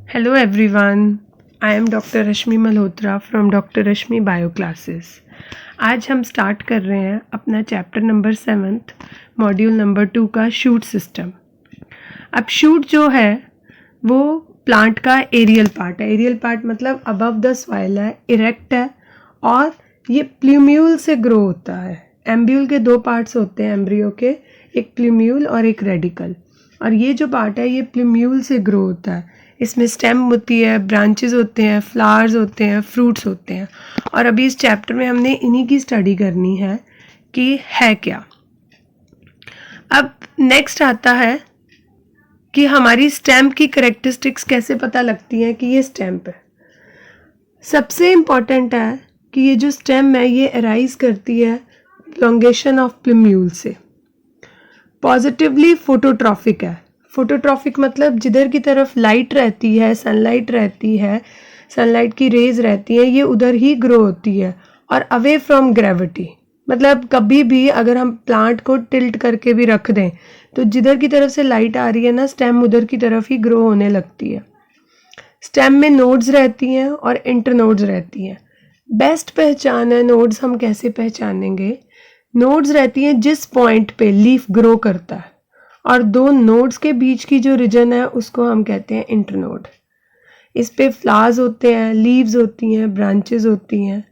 Hello everyone, I am Dr. Rashmi Malhotra from Dr. Rashmi Bio Classes. आज हम start कर रहे हैं अपना चैप्टर नंबर 7 मॉड्यूल नंबर 2 का शूट सिस्टम। अब शूट जो है वो प्लांट का एरियल पार्ट है। एरियल पार्ट मतलब अबव द सॉइल है, इरेक्ट है और ये प्लूम्यूल से ग्रो होता है। एम्ब्यूल के दो पार्ट्स होते हैं एम्ब्रियो के, एक प्लूम्यूल और एक रेडिकल, और ये जो पार्ट है ये प्लूम्यूल से ग्रो होता है। इसमें स्टेम होती है, ब्रांचेस होते हैं, फ्लावर्स होते हैं, फ्रूट्स होते हैं। और अभी इस चैप्टर में हमने इन्हीं की स्टडी करनी है कि है क्या। अब नेक्स्ट आता है कि हमारी स्टेम की करेक्टरिस्टिक्स कैसे पता लगती हैं कि ये स्टेम है। सबसे इम्पॉर्टेंट है कि ये जो स्टेम है ये अराइज करती है एलोंगेशन ऑफ प्लूम्यूल से। पॉजिटिवली फोटोट्रॉफिक है। फोटोट्रॉफिक मतलब जिधर की तरफ लाइट रहती है, सनलाइट रहती है, सनलाइट की रेज रहती है, ये उधर ही ग्रो होती है। और अवे फ्रॉम ग्रेविटी मतलब कभी भी अगर हम प्लांट को टिल्ट करके भी रख दें तो जिधर की तरफ से लाइट आ रही है ना, स्टेम उधर की तरफ ही ग्रो होने लगती है। स्टेम में नोड्स रहती हैं और इंटरनोड्स रहती हैं। बेस्ट पहचान है नोड्स हम कैसे पहचानेंगे? नोड्स रहती हैं जिस पॉइंट पे लीफ ग्रो करता है, और दो नोड्स के बीच की जो रीजन है उसको हम कहते हैं इंटरनोड। इस पे फ्लावर्स होते हैं, लीव्स होती हैं, ब्रांचेस होती हैं,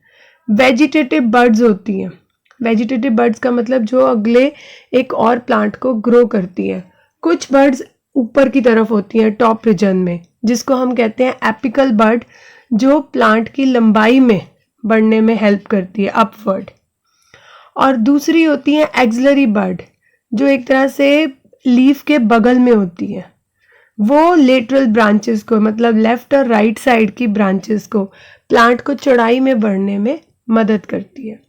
वेजिटेटिव बड्स होती हैं। वेजिटेटिव बड्स का मतलब जो अगले एक और प्लांट को ग्रो करती है। कुछ बर्ड्स ऊपर की तरफ होती हैं टॉप रीजन में, जिसको हम कहते हैं एपिकल बड, जो प्लांट की लंबाई में बढ़ने में हेल्प करती है अपवर्ड। और दूसरी होती है एक्सिलरी बड, जो एक तरह से लीफ के बगल में होती है। वो लेटरल ब्रांचेस को मतलब लेफ्ट और राइट साइड की ब्रांचेस को प्लांट को चौड़ाई में बढ़ने में मदद करती है।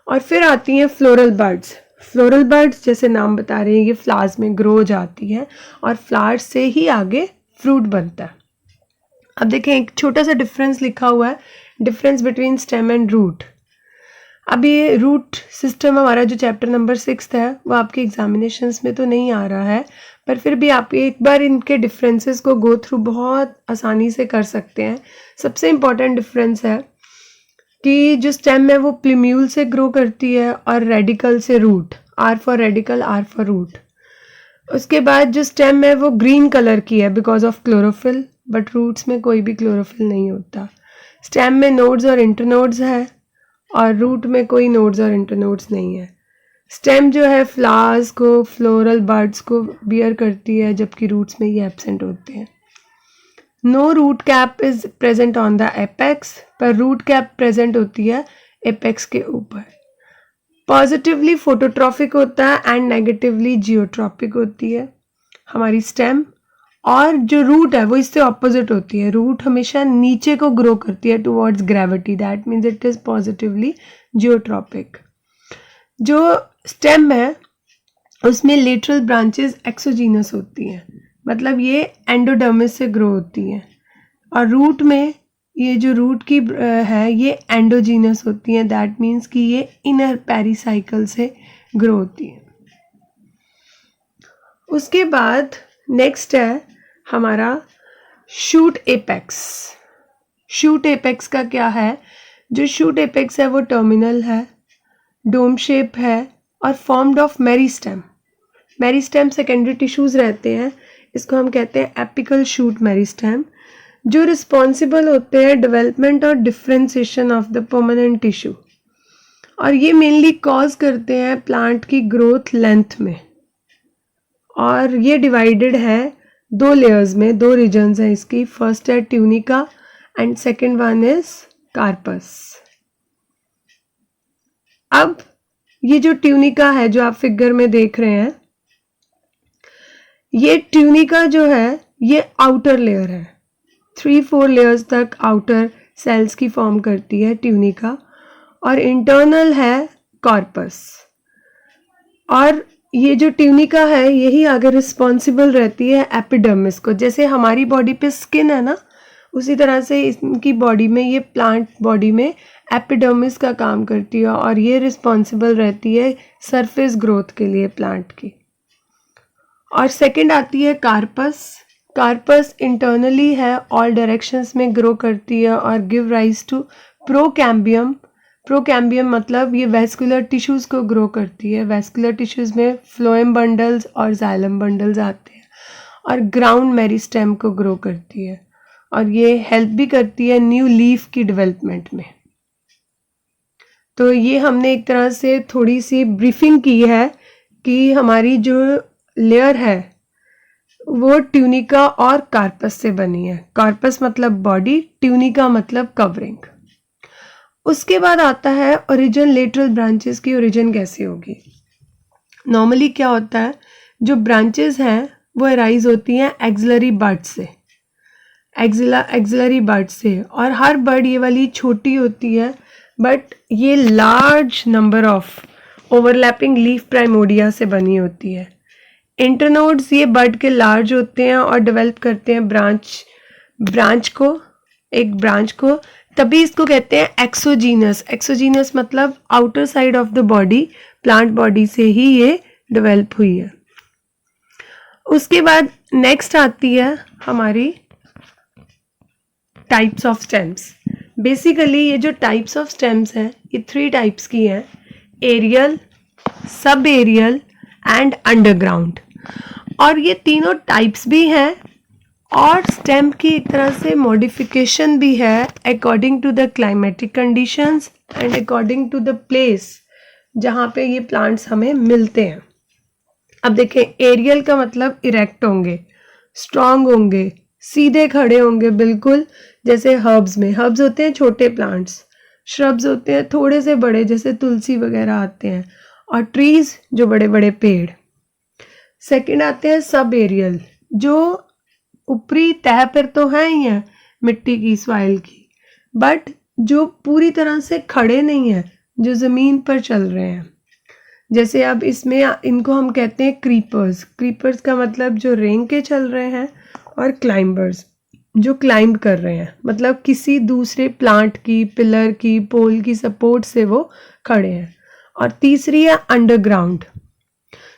और फिर आती हैं फ्लोरल बर्ड्स। फ्लोरल बर्ड्स जैसे नाम बता रहे हैं ये फ्लावर्स में ग्रो हो जाती है और फ्लावर्स से ही आगे फ्रूट बनता है। अब देखें एक छोटा सा डिफरेंस लिखा हुआ है, difference between stem and root. अब ये रूट सिस्टम हमारा जो चैप्टर नंबर 6 है वो आपके एग्जामिनेशंस में तो नहीं आ रहा है, पर फिर भी आप एक बार इनके डिफरेंसेस को गो थ्रू बहुत आसानी से कर सकते हैं। सबसे इम्पॉर्टेंट डिफरेंस है कि जो स्टेम है वो प्लूम्यूल से ग्रो करती है और रेडिकल से root. R for radical, R for root. उसके बाद जो स्टेम है वो ग्रीन कलर की है because of chlorophyll, but roots में कोई भी क्लोरोफिल नहीं होता। स्टेम में नोड्स और इंटरनोड्स है और रूट में कोई नोड्स और इंटरनोड्स नहीं है। स्टेम जो है फ्लावर्स को, फ्लोरल बर्ड्स को बियर करती है, जबकि रूट्स में ये एब्सेंट होते हैं। No root cap is present on the apex, पर रूट कैप प्रेजेंट होती है एपेक्स के ऊपर। पॉजिटिवली फोटोट्रॉफिक होता है एंड नेगेटिवली जियोट्रॉपिक होती है हमारी स्टेम। और जो रूट है वो इससे ऑपोजिट होती है। रूट हमेशा नीचे को ग्रो करती है towards gravity, that means it is positively geotropic. जो स्टेम है उसमें लेटरल ब्रांचेस एक्सोजीनस होती हैं, मतलब ये एंडोडर्मिस से ग्रो होती हैं। और रूट में ये जो रूट की है ये एंडोजीनस होती हैं, दैट मीन्स कि ये इनर पेरिसाइकल से ग्रो होती है। उसके बाद नेक्स्ट है हमारा शूट एपेक्स। शूट एपेक्स का क्या है? जो शूट एपेक्स है वो टर्मिनल है, डोम शेप है और formed of meristem. Meristem secondary tissues रहते हैं, इसको हम कहते हैं एपिकल शूट मेरिस्टेम, जो रिस्पॉन्सिबल होते हैं डेवलपमेंट और differentiation of the permanent tissue. और ये मेनली कॉज करते हैं प्लांट की ग्रोथ लेंथ में। और ये डिवाइडेड है दो लेयर्स में, दो रीजन्स हैं इसकी। फर्स्ट है tunica and second one is corpus. अब ये जो ट्यूनिका है जो आप फिगर में देख रहे हैं, ये ट्यूनिका जो है ये आउटर लेयर है। 3-4 लेयर्स तक आउटर सेल्स की फॉर्म करती है ट्यूनिका, और इंटरनल है कॉर्पस। और ये जो ट्यूनिका है यही आगे रिस्पॉन्सिबल रहती है एपिडर्मिस को। जैसे हमारी बॉडी पे स्किन है ना, उसी तरह से इनकी बॉडी में, ये प्लांट बॉडी में एपिडर्मिस का काम करती है और ये रिस्पॉन्सिबल रहती है सरफेस ग्रोथ के लिए प्लांट की। और सेकंड आती है कार्पस। कार्पस इंटरनली है, ऑल डायरेक्शंस में ग्रो करती है और give rise to procambium. Procambium मतलब ये वेस्कुलर टिश्यूज़ को ग्रो करती है। वेस्कुलर टिश्यूज़ में फ्लोएम बंडल्स और जाइलम बंडल्स आते हैं और ग्राउंड मेरिस्टेम को ग्रो करती है और ये हेल्प भी करती है न्यू लीफ की डेवलपमेंट में। तो ये हमने एक तरह से थोड़ी सी ब्रीफिंग की है कि हमारी जो लेयर है वो ट्यूनिका और कार्पस से बनी है। कार्पस मतलब बॉडी, ट्यूनिका मतलब कवरिंग। उसके बाद आता है ओरिजिन, लेटरल ब्रांचेस की ओरिजिन कैसे होगी। नॉर्मली क्या होता है, जो ब्रांचेस हैं वो अराइज होती हैं एक्सिलरी बड से, एक्सिलरी बड से, और हर बड ये वाली छोटी होती है बट ये large number of overlapping leaf primordia से बनी होती है। इंटरनोड्स ये बड के लार्ज होते हैं और डेवलप करते हैं ब्रांच को, तभी इसको कहते हैं एक्सोजीनस। एक्सोजीनस मतलब outer side of the body, plant body से ही ये डेवलप हुई है। उसके बाद नेक्स्ट आती है हमारी टाइप्स ऑफ स्टेम्स। बेसिकली ये जो टाइप्स ऑफ स्टेम्स हैं ये 3 टाइप्स की हैं, aerial, sub aerial and underground. और ये तीनों टाइप्स भी हैं और स्टेम की एक तरह से मॉडिफिकेशन भी है according to the climatic conditions and according to the place जहाँ पे ये प्लांट्स हमें मिलते हैं। अब देखें, एरियल का मतलब इरेक्ट होंगे, स्ट्रॉन्ग होंगे, सीधे खड़े होंगे, बिल्कुल जैसे हर्ब्स में, हर्ब्स होते हैं छोटे प्लांट्स, श्रब्स होते हैं थोड़े से बड़े जैसे तुलसी वगैरह आते हैं, और ट्रीज जो बड़े बड़े पेड़। सेकंड आते हैं सब एरियल, जो ऊपरी तह पर तो हैं ही हैं मिट्टी की, सॉइल की, बट जो पूरी तरह से खड़े नहीं हैं, जो ज़मीन पर चल रहे हैं। जैसे अब इसमें इनको हम कहते हैं क्रीपर्स। क्रीपर्स का मतलब जो रेंग के चल रहे हैं, और क्लाइंबर्स जो क्लाइंब कर रहे हैं, मतलब किसी दूसरे प्लांट की, पिलर की, पोल की सपोर्ट से वो खड़े हैं। और तीसरी है अंडरग्राउंड।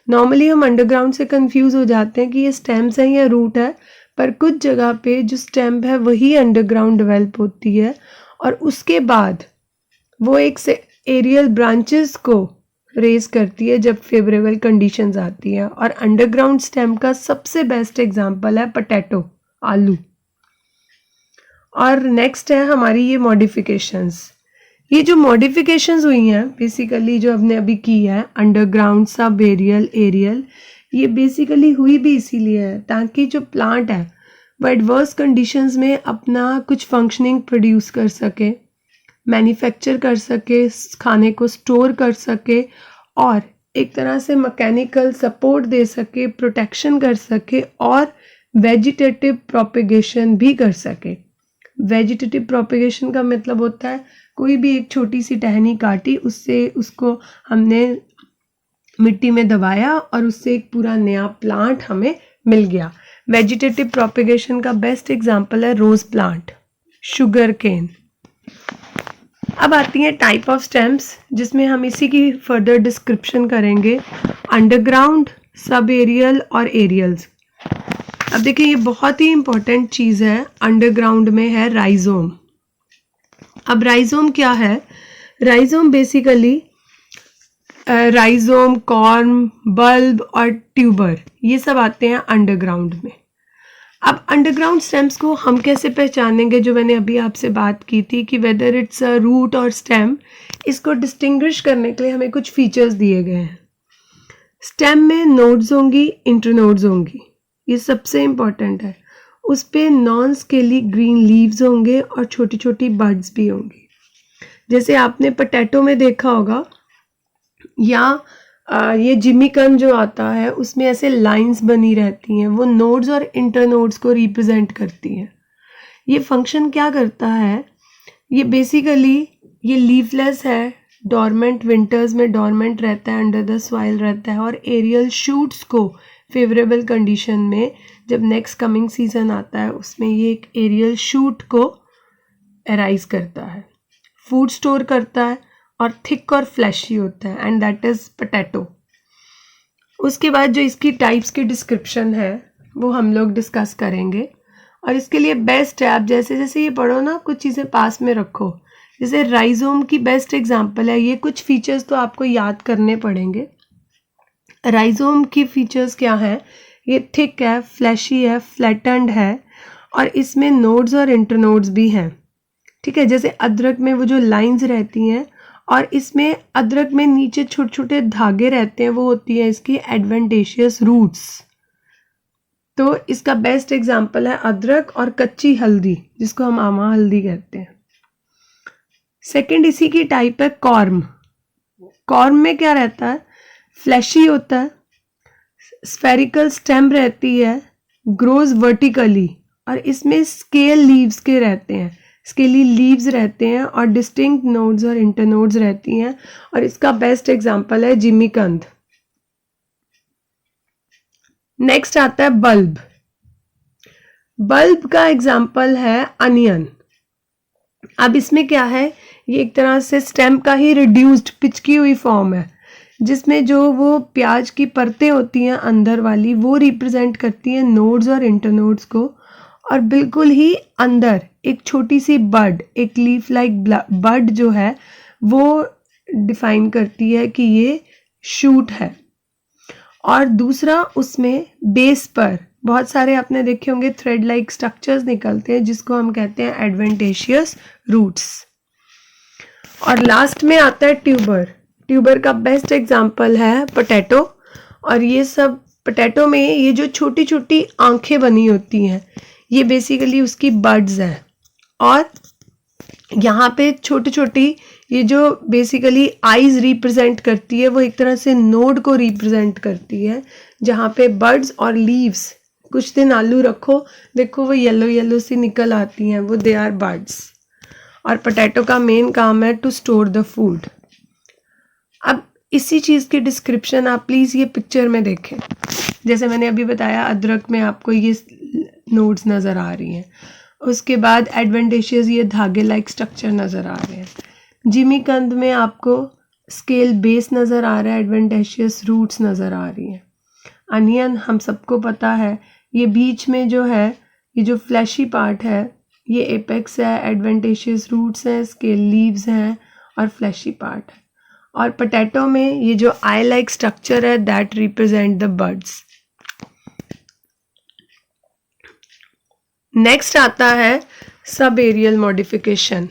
नॉर्मली हम अंडरग्राउंड से कंफ्यूज हो जाते हैं कि ये स्टेम्स हैं या रूट है, पर कुछ जगह पे जो स्टेम है वही अंडरग्राउंड डेवलप होती है और उसके बाद वो एक से एरियल ब्रांचेस को रेज करती है जब फेवरेबल कंडीशंस आती हैं। और अंडरग्राउंड स्टेम का सबसे बेस्ट एग्जांपल है पोटैटो, आलू। और नेक्स्ट है हमारी ये मॉडिफिकेशंस। ये जो मॉडिफिकेशंस हुई हैं बेसिकली जो हमने अभी की है, अंडरग्राउंड, सब एरियल, एरियल, ये बेसिकली हुई भी इसीलिए है ताकि जो प्लांट है वो एडवर्स कंडीशंस में अपना कुछ फंक्शनिंग प्रोड्यूस कर सके, मैन्युफैक्चर कर सके, खाने को स्टोर कर सके और एक तरह से मैकेनिकल सपोर्ट दे सके, प्रोटेक्शन कर सके और वेजिटेटिव प्रोपेगेशन भी कर सके। वेजिटेटिव प्रोपेगेशन का मतलब होता है कोई भी एक छोटी सी टहनी काटी, उससे उसको हमने मिट्टी में दबाया और उससे एक पूरा नया प्लांट हमें मिल गया। वेजिटेटिव प्रोपेगेशन का बेस्ट एग्जांपल है रोज प्लांट, शुगर केन। अब आती हैं टाइप ऑफ स्टेम्स जिसमें हम इसी की फर्दर डिस्क्रिप्शन करेंगे, अंडरग्राउंड, सब एरियल और एरियल्स। अब देखिए ये बहुत ही इंपॉर्टेंट चीज़ है, अंडरग्राउंड में है राइजोम। अब राइजोम क्या है? Rhizome basically rhizome, corm, bulb और ट्यूबर ये सब आते हैं अंडरग्राउंड में। अब अंडरग्राउंड स्टेम्स को हम कैसे पहचानेंगे? जो मैंने अभी आपसे बात की थी कि वेदर इट्स अ रूट और स्टेम, इसको डिस्टिंग्विश करने के लिए हमें कुछ फीचर्स दिए गए हैं। स्टेम में नोड्स होंगी, इंटरनोड्स होंगी, ये सबसे इम्पॉर्टेंट है। उस पे नॉन स्केली ग्रीन लीव्स होंगे और छोटी छोटी बड्स भी होंगी। जैसे आपने पोटैटो में देखा होगा या ये जिमीकन जो आता है उसमें ऐसे लाइंस बनी रहती हैं, वो नोड्स और इंटरनोड्स को रिप्रेजेंट करती हैं। ये फंक्शन क्या करता है? ये बेसिकली ये लीफलेस है, डॉर्मेंट, विंटर्स में डॉर्मेंट रहता है, अंडर द सॉइल रहता है, और एरियल शूट्स को फेवरेबल कंडीशन में जब नेक्स्ट कमिंग सीजन आता है उसमें ये एक एरियल शूट को अराइज करता है, फूड स्टोर करता है और थिक और फ्लैशी होता है, एंड दैट इज पोटैटो। उसके बाद जो इसकी टाइप्स की डिस्क्रिप्शन है वो हम लोग डिस्कस करेंगे। और इसके लिए बेस्ट है, आप जैसे जैसे ये पढ़ो ना कुछ चीज़ें पास में रखो। जैसे राइजोम की बेस्ट एग्जांपल है, ये कुछ फीचर्स तो आपको याद करने पड़ेंगे। राइजोम की फीचर्स क्या हैं? ये थिक है, फ्लैशी है, फ्लैटेंड है और इसमें नोड्स और इंटरनोड्स भी हैं। ठीक है, जैसे अदरक में वो जो लाइंस रहती हैं और इसमें अदरक में नीचे छोटे छोटे धागे रहते हैं, वो होती है इसकी एडवेंटेशियस रूट्स। तो इसका बेस्ट एग्जांपल है अदरक और कच्ची हल्दी, जिसको हम आमा हल्दी कहते हैं। सेकंड इसी की टाइप है कॉर्म। कॉर्म में क्या रहता है? फ्लैशी होता है, स्फेरिकल स्टेम रहती है, ग्रोज वर्टिकली और इसमें स्केल लीव्स के रहते हैं, स्केली लीव्स रहते हैं और डिस्टिंक्ट नोड्स और इंटरनोड्स रहती हैं। और इसका बेस्ट एग्जांपल है जिमीकंद। नेक्स्ट आता है बल्ब। बल्ब का एग्जांपल है अनियन। अब इसमें क्या है, ये एक तरह से स्टेम का ही रिड्यूस्ड पिचकी हुई फॉर्म है, जिसमें जो वो प्याज की परतें होती हैं अंदर वाली, वो रिप्रेजेंट करती हैं नोड्स और इंटरनोड्स को। और बिल्कुल ही अंदर एक छोटी सी बड, एक लीफ लाइक बड जो है वो डिफाइन करती है कि ये शूट है। और दूसरा, उसमें बेस पर बहुत सारे आपने देखे होंगे थ्रेड लाइक स्ट्रक्चर्स निकलते हैं, जिसको हम कहते हैं एडवेंटेशियस रूट्स। और लास्ट में आता है ट्यूबर। ट्यूबर का बेस्ट एग्जांपल है पोटैटो। और ये सब पोटैटो में ये जो छोटी छोटी आंखें बनी होती हैं, ये बेसिकली उसकी बड्स हैं। और यहाँ पे छोटी छोटी ये जो बेसिकली आईज रिप्रेजेंट करती है, वो एक तरह से नोड को रिप्रेजेंट करती है, जहाँ पे बड्स और लीव्स, कुछ दिन आलू रखो, देखो वो येलो येलो सी निकल आती हैं, वो दे आर बड्स। और पोटैटो का मेन काम है टू स्टोर द फूड। अब इसी चीज़ की डिस्क्रिप्शन आप प्लीज़ ये पिक्चर में देखें। जैसे मैंने अभी बताया, अदरक में आपको ये नोड्स नज़र आ रही हैं, उसके बाद एडवेंटेशियस ये धागे लाइक स्ट्रक्चर नज़र आ रहे हैं। जिमीकंद में आपको स्केल बेस नज़र आ रहा है, एडवेंटेशियस रूट्स नज़र आ रही हैं। अनियन हम सबको पता है, ये बीच में जो है, ये जो फ्लैशी पार्ट है, ये एपेक्स है, एडवेंटेशियस रूट्स हैं, स्केल लीव्स हैं और फ्लैशी पार्ट है। और पोटैटो में ये जो आई लाइक स्ट्रक्चर है, that represent the buds. Next आता है sub aerial modification.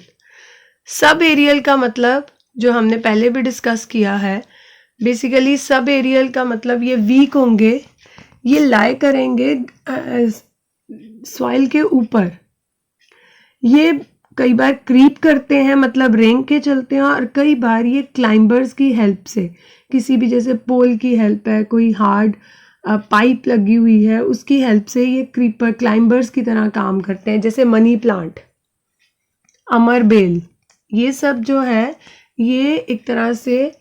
Sub aerial का मतलब जो हमने पहले भी डिस्कस किया है, बेसिकली सब एरियल का मतलब ये वीक होंगे, ये लाई करेंगे सॉइल के ऊपर, ये कई बार क्रीप करते हैं, मतलब रेंग के चलते हैं, और कई बार ये क्लाइंबर्स की हेल्प से, किसी भी जैसे पोल की हेल्प है, कोई हार्ड पाइप लगी हुई है, उसकी हेल्प से ये क्रीपर क्लाइंबर्स की तरह काम करते हैं। जैसे मनी प्लांट, अमर बेल, ये सब जो है ये एक तरह से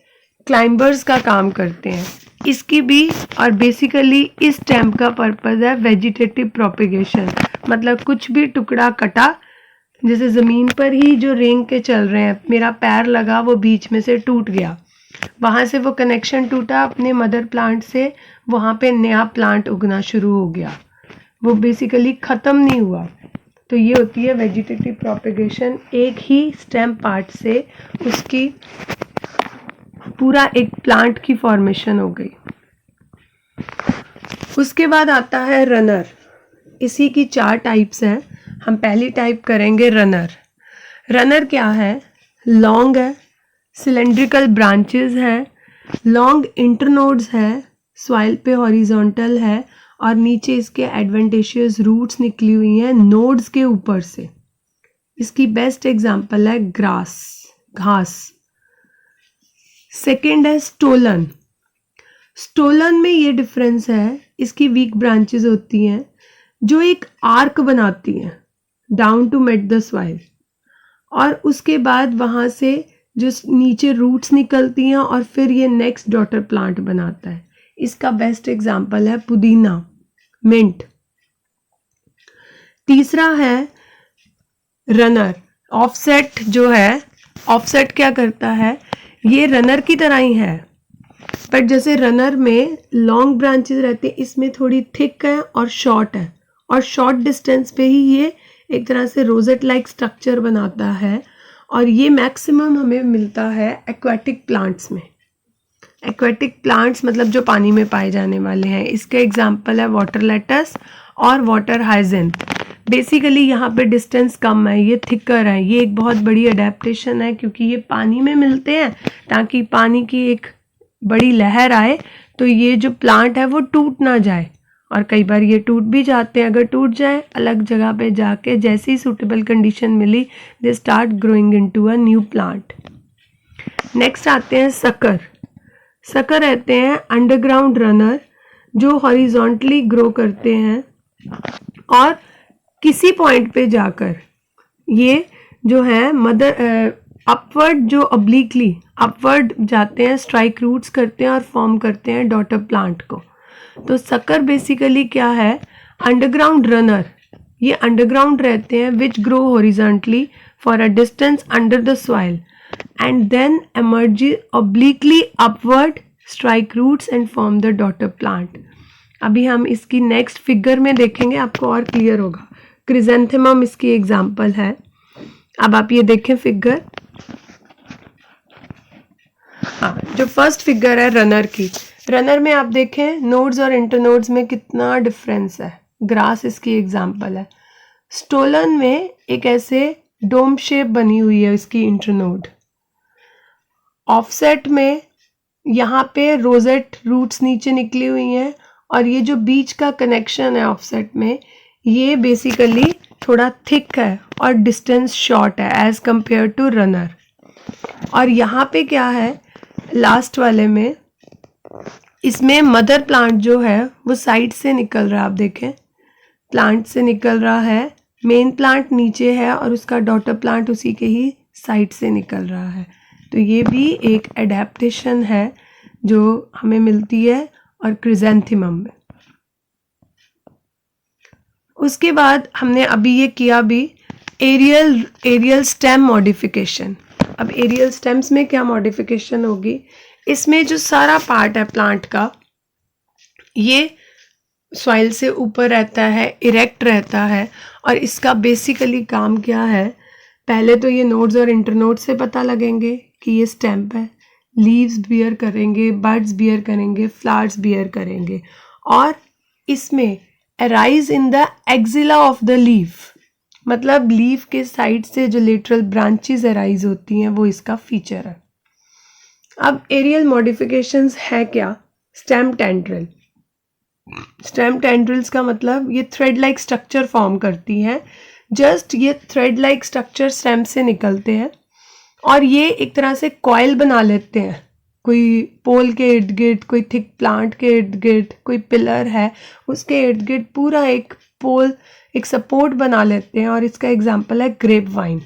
क्लाइंबर्स का काम करते हैं। इसकी भी, और बेसिकली इस स्टेम का पर्पस है वेजिटेटिव प्रोपिगेशन, मतलब कुछ भी टुकड़ा कटा, जैसे ज़मीन पर ही जो रेंग के चल रहे हैं, मेरा पैर लगा, वो बीच में से टूट गया, वहाँ से वो कनेक्शन टूटा अपने मदर प्लांट से, वहाँ पे नया प्लांट उगना शुरू हो गया, वो बेसिकली ख़त्म नहीं हुआ। तो ये होती है वेजिटेटिव प्रोपिगेशन, एक ही स्टेम पार्ट से उसकी पूरा एक प्लांट की फॉर्मेशन हो गई। उसके बाद आता है रनर। इसी की 4 टाइप्स हैं। हम पहली टाइप करेंगे रनर। रनर क्या है? लॉन्ग है, सिलेंड्रिकल ब्रांचेस हैं, लॉन्ग इंटरनोड्स है, सॉइल पे हॉरिजॉन्टल है और नीचे इसके एडवेंटेशियस रूट्स निकली हुई हैं नोड्स के ऊपर से। इसकी बेस्ट एग्जांपल है ग्रास, घास। सेकंड है स्टोलन। स्टोलन में ये डिफरेंस है, इसकी वीक ब्रांचेस होती हैं जो एक आर्क बनाती हैं down to meet the soil, और उसके बाद वहाँ से जो नीचे रूट्स निकलती हैं और फिर ये नेक्स्ट डॉटर प्लांट बनाता है। इसका बेस्ट एग्जांपल है पुदीना, मिंट। तीसरा है रनर, ऑफसेट। जो है ऑफसेट क्या करता है, ये रनर की तरह ही है, बट जैसे रनर में लॉन्ग ब्रांचेस रहती है, इसमें थोड़ी थिक है और शॉर्ट है, और शॉर्ट डिस्टेंस पे ही ये एक तरह से रोजेट लाइक स्ट्रक्चर बनाता है, और ये मैक्सिमम हमें मिलता है एक्वाटिक प्लांट्स में। एक्वाटिक प्लांट्स मतलब जो पानी में पाए जाने वाले हैं। इसके एग्जाम्पल है वाटर लेटस और वाटर हाइजेंथ। बेसिकली यहाँ पे डिस्टेंस कम है, ये थिकर है। ये एक बहुत बड़ी अडेप्टेशन है क्योंकि ये पानी में मिलते हैं, ताकि पानी की एक बड़ी लहर आए तो ये जो प्लांट है वो टूट ना जाए, और कई बार ये टूट भी जाते हैं। अगर टूट जाए अलग जगह पे जाके जैसी ही सूटेबल कंडीशन मिली, they start growing into a new plant. Next आते हैं सकर। सकर रहते हैं अंडरग्राउंड रनर जो हॉरिजॉन्टली ग्रो करते हैं, और किसी पॉइंट पे जाकर ये जो है मदर अपवर्ड जो ऑब्लिकली अपवर्ड जाते हैं, स्ट्राइक रूट्स करते हैं और फॉर्म करते हैं डॉटर प्लांट को। तो सकर बेसिकली क्या है, अंडरग्राउंड रनर। ये अंडरग्राउंड रहते हैं which grow horizontally for a distance under the soil and then emerge obliquely upward, strike roots and form the daughter plant। अभी हम इसकी नेक्स्ट फिगर में देखेंगे, आपको और क्लियर होगा। क्रिजेंथेमम इसकी एग्जाम्पल है। अब आप ये देखें फिगर। हाँ, जो फर्स्ट फिगर है रनर की, रनर में आप देखें नोड्स और इंटरनोड्स में कितना डिफरेंस है। ग्रास इसकी एग्जाम्पल है। स्टोलन में एक ऐसे डोम शेप बनी हुई है इसकी इंटरनोड। ऑफसेट में यहाँ पे रोजेट रूट्स नीचे निकली हुई हैं, और ये जो बीच का कनेक्शन है ऑफसेट में, ये बेसिकली थोड़ा थिक है और डिस्टेंस शॉर्ट है एज कंपेयर टू रनर। और यहाँ पे क्या है लास्ट वाले में, इसमें मदर प्लांट जो है वो साइड से निकल रहा है। आप देखें प्लांट से निकल रहा है, मेन प्लांट नीचे है और उसका डॉटर प्लांट उसी के ही साइड से निकल रहा है। तो ये भी एक एडेप्टेशन है जो हमें मिलती है और क्रिजेंथेमम में। उसके बाद हमने अभी ये किया भी एरियल स्टेम मॉडिफिकेशन। अब एरियल स्टेम्स में क्या मॉडिफिकेशन होगी, इसमें जो सारा पार्ट है प्लांट का, ये सॉइल से ऊपर रहता है, इरेक्ट रहता है, और इसका बेसिकली काम क्या है, पहले तो ये नोड्स और इंटरनोड्स से पता लगेंगे कि ये स्टेम है। लीव्स बियर करेंगे, बड्स बियर करेंगे, फ्लावर्स बियर करेंगे, और इसमें arise in the axilla of the leaf, मतलब लीफ के साइड से जो लेटरल ब्रांचेस अराइज होती हैं वो इसका फीचर है। अब एरियल मॉडिफिकेशंस है क्या, स्टेम टेंड्रिल। स्टेम टेंड्रिल्स का मतलब ये थ्रेड लाइक स्ट्रक्चर फॉर्म करती हैं। जस्ट ये थ्रेड लाइक स्ट्रक्चर स्टेम से निकलते हैं, और ये एक तरह से कॉइल बना लेते हैं, कोई पोल के इर्द गिर्द, कोई थिक प्लांट के इर्द गिर्द, कोई पिलर है उसके इर्द गिर्द पूरा एक पोल, एक सपोर्ट बना लेते हैं। और इसका एग्जांपल है ग्रेप वाइन।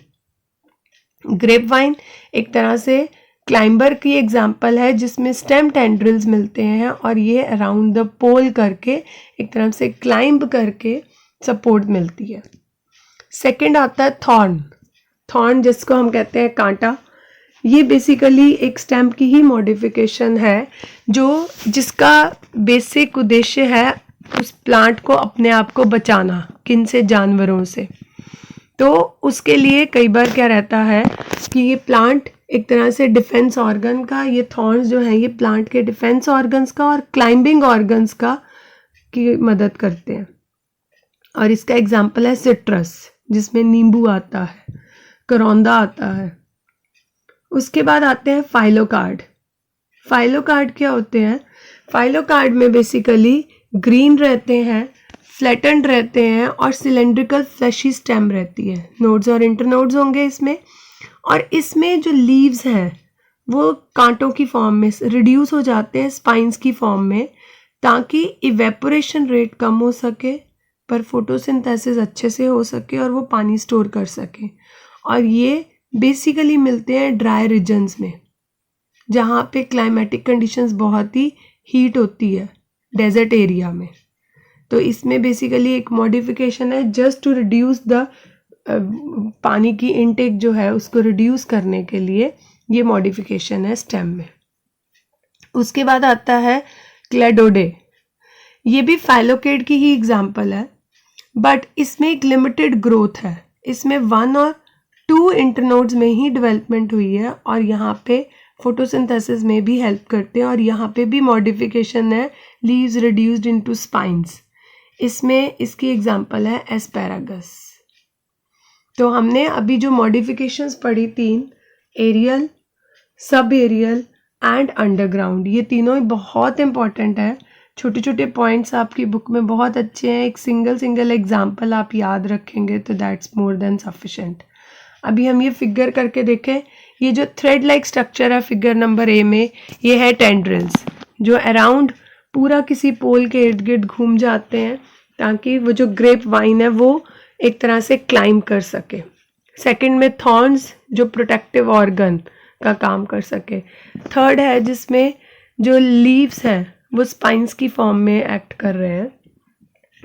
ग्रेप वाइन एक तरह से क्लाइंबर की एग्जांपल है जिसमें स्टेम टेंड्रिल्स मिलते हैं, और ये अराउंड द पोल करके एक तरह से क्लाइंब करके सपोर्ट मिलती है। सेकंड आता है थॉर्न। थॉर्न जिसको हम कहते हैं कांटा, ये बेसिकली एक स्टेम की ही मॉडिफिकेशन है जिसका बेसिक उद्देश्य है उस प्लांट को अपने आप को बचाना, किन से, जानवरों से। तो उसके लिए कई बार क्या रहता है कि ये प्लांट एक तरह से डिफेंस ऑर्गन का, ये थॉर्न्स जो हैं ये प्लांट के डिफेंस ऑर्गन्स का और क्लाइंबिंग ऑर्गन्स का की मदद करते हैं। और इसका एग्जाम्पल है सिट्रस, जिसमें नींबू आता है, करौंदा आता है। उसके बाद आते हैं फाइलोकार्ड। फाइलोकार्ड क्या होते हैं, फाइलोकार्ड में बेसिकली ग्रीन रहते हैं, फ्लैटेंड रहते हैं, और सिलेंड्रिकल फ्लैशी स्टेम रहती है। नोड्स और इंटरनोड्स होंगे इसमें, और इसमें जो लीव्स हैं वो कांटों की फॉर्म में रिड्यूस हो जाते हैं स्पाइंस की फॉर्म में, ताकि इवेपोरेशन रेट कम हो सके पर फोटोसिंथेसिस अच्छे से हो सके और वो पानी स्टोर कर सके। और ये बेसिकली मिलते हैं ड्राई रीजन्स में, जहाँ पे क्लाइमेटिक कंडीशंस बहुत ही हीट होती है, डेजर्ट एरिया में। तो इसमें बेसिकली एक मॉडिफिकेशन है जस्ट टू रिड्यूस द पानी की इनटेक जो है उसको रिड्यूस करने के लिए ये मॉडिफिकेशन है स्टेम में। उसके बाद आता है क्लेडोडे, ये भी फाइलोकेड की ही एग्जाम्पल है, बट इसमें एक लिमिटेड ग्रोथ है, इसमें 1 और 2 इंटरनोड्स में ही डेवलपमेंट हुई है और यहाँ पे फोटोसिंथेसिस में भी हेल्प करते हैं और यहाँ पे भी मॉडिफिकेशन है, लीव्स रिड्यूस्ड इनटू स्पाइंस। इसमें इसकी एग्जांपल है एस्पैरागस। तो हमने अभी जो मॉडिफिकेशंस पढ़ी 3, aerial, sub aerial and underground, ये तीनों ही बहुत इंपॉर्टेंट है। छोटे छोटे पॉइंट्स आपकी बुक में बहुत अच्छे हैं, एक सिंगल एग्जाम्पल आप याद रखेंगे तो दैट्स मोर देन सफिशेंट। अभी हम ये फिगर करके देखें, ये जो थ्रेड लाइक स्ट्रक्चर है फिगर नंबर ए में, ये है टेंड्रिल्स जो अराउंड पूरा किसी पोल के इर्द गिर्द घूम जाते हैं ताकि वो जो ग्रेप वाइन है वो एक तरह से क्लाइंब कर सके। सेकंड में थॉर्न्स जो प्रोटेक्टिव ऑर्गन का काम कर सके। थर्ड है जिसमें जो लीव्स हैं वो स्पाइंस की फॉर्म में एक्ट कर रहे हैं।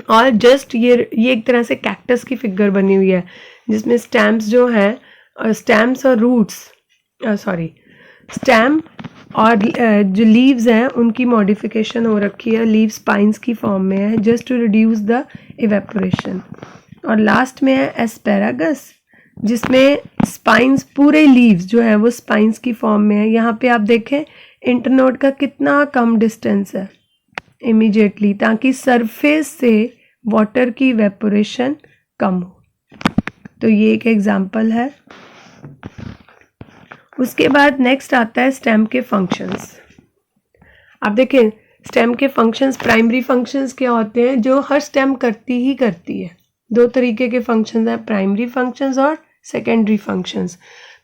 और जस्ट ये एक तरह से कैक्टस की फिगर बनी हुई है जिसमें स्टैम्स जो हैं, स्टैम्स और रूट्स, स्टैम और जो लीव्स हैं उनकी मॉडिफिकेशन हो रखी है, लीव स्पाइंस की फॉर्म में है just to reduce the evaporation. और लास्ट में है एस्पैरागस जिसमें स्पाइंस, पूरे लीव्स जो है वो स्पाइंस की फॉर्म में है। यहाँ पे आप देखें इंटरनोड का कितना कम डिस्टेंस है इमीडिएटली, ताकि सरफेस से वाटर की इवेपोरेशन कम हो। तो ये एक एग्जांपल है। उसके बाद नेक्स्ट आता है स्टेम के फंक्शंस। आप देखें स्टेम के फंक्शंस, प्राइमरी फंक्शंस क्या होते हैं जो हर स्टेम करती है। 2 तरीके के फंक्शंस हैं, प्राइमरी फंक्शंस और सेकेंडरी फंक्शंस।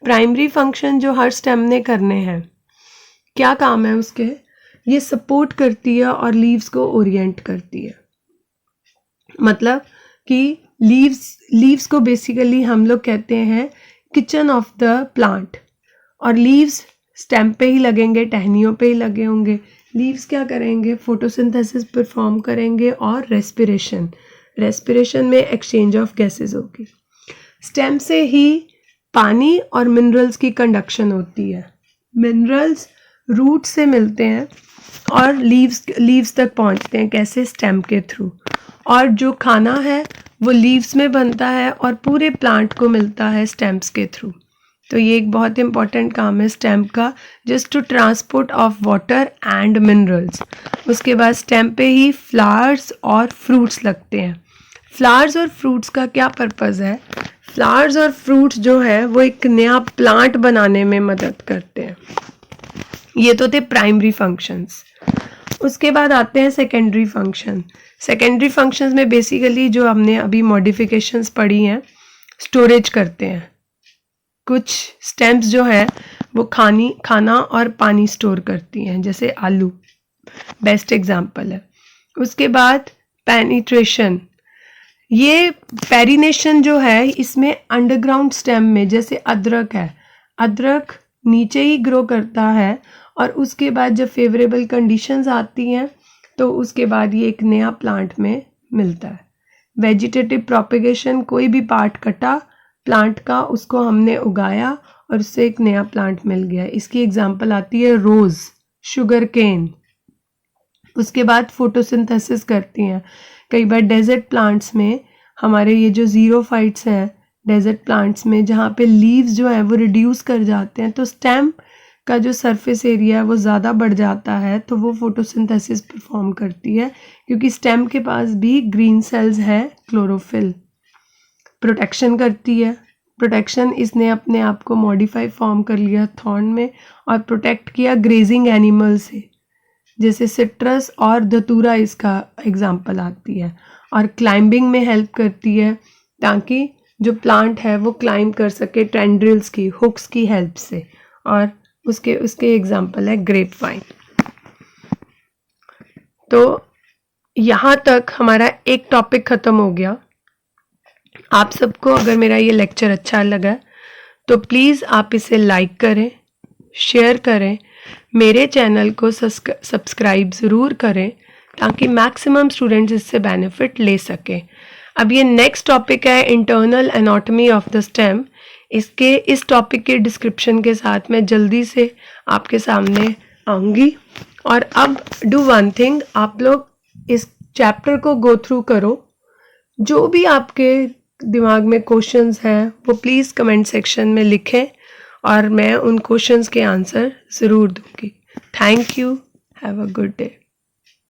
प्राइमरी फंक्शन जो हर स्टेम ने करने हैं, क्या काम है उसके, ये सपोर्ट करती है और लीव्स को ओरिएंट करती है। मतलब कि लीव्स को बेसिकली हम लोग कहते हैं किचन ऑफ द प्लांट, और लीव्स स्टेम पे ही लगेंगे, टहनियों पे ही लगे होंगे। लीव्स क्या करेंगे, फोटोसिंथेसिस परफॉर्म करेंगे और रेस्पिरेशन में एक्सचेंज ऑफ गैसेस होगी। स्टेम से ही पानी और मिनरल्स की कंडक्शन होती है। मिनरल्स रूट से मिलते हैं और लीव्स तक पहुंचते हैं, कैसे, स्टेम के थ्रू। और जो खाना है वो लीव्स में बनता है और पूरे प्लांट को मिलता है स्टेम्स के थ्रू। तो ये एक बहुत इंपॉर्टेंट काम है स्टेम का, just to transport of water and minerals. उसके बाद स्टेम पे ही फ्लावर्स और फ्रूट्स लगते हैं। फ्लावर्स और फ्रूट्स का क्या पर्पज़ है, फ्लावर्स और फ्रूट्स जो है वो एक नया प्लांट बनाने में मदद करते हैं। ये तो थे प्राइमरी फंक्शंस। उसके बाद आते हैं सेकेंडरी फंक्शन। सेकेंडरी फंक्शंस में बेसिकली जो हमने अभी मॉडिफिकेशंस पढ़ी हैं, स्टोरेज करते हैं। कुछ स्टेम्स जो है वो खाना और पानी स्टोर करती हैं, जैसे आलू बेस्ट एग्जांपल है। उसके बाद पेनिट्रेशन, ये पेरिनेशन जो है इसमें अंडरग्राउंड स्टेम में, जैसे अदरक है, अदरक नीचे ही ग्रो करता है और उसके बाद जब फेवरेबल कंडीशंस आती हैं तो उसके बाद ये एक नया प्लांट में मिलता है। वेजिटेटिव प्रोपेगेशन, कोई भी पार्ट कटा प्लांट का, उसको हमने उगाया और उससे एक नया प्लांट मिल गया। इसकी एग्जांपल आती है रोज, शुगर केन। उसके बाद फोटोसिंथेसिस करती हैं। कई बार डेजर्ट प्लांट्स में, हमारे ये जो ज़ीरोफाइट्स हैं डेजर्ट प्लांट्स में, जहाँ पे लीव्स जो है वो रिड्यूस कर जाते हैं तो स्टेम का जो सरफेस एरिया है वो ज़्यादा बढ़ जाता है, तो वो फोटोसिंथेसिस परफॉर्म करती है क्योंकि स्टेम के पास भी ग्रीन सेल्स हैं, क्लोरोफिल। प्रोटेक्शन करती है, प्रोटेक्शन इसने अपने आप को मॉडिफाई फॉर्म कर लिया थॉर्न में और प्रोटेक्ट किया ग्रेजिंग एनिमल से, जैसे सिट्रस और धतूरा इसका एग्जाम्पल आती है। और क्लाइंबिंग में हेल्प करती है ताकि जो प्लांट है वो क्लाइंब कर सके टेंड्रिल्स की, हुक्स की हेल्प से। और उसके एग्जाम्पल है ग्रेप वाइन। तो यहाँ तक हमारा एक टॉपिक ख़त्म हो गया। आप सबको अगर मेरा ये लेक्चर अच्छा लगा तो प्लीज़ आप इसे लाइक करें, शेयर करें, मेरे चैनल को सब्सक्राइब ज़रूर करें ताकि मैक्सिमम स्टूडेंट्स इससे बेनिफिट ले सकें। अब ये नेक्स्ट टॉपिक है internal anatomy of the stem. इस टॉपिक के डिस्क्रिप्शन के साथ मैं जल्दी से आपके सामने आऊँगी और अब डू वन थिंग, आप लोग इस चैप्टर को गो थ्रू करो, जो भी आपके दिमाग में क्वेश्चंस हैं वो प्लीज़ कमेंट सेक्शन में लिखें और मैं उन क्वेश्चंस के आंसर ज़रूर दूंगी। Thank you, have a good day.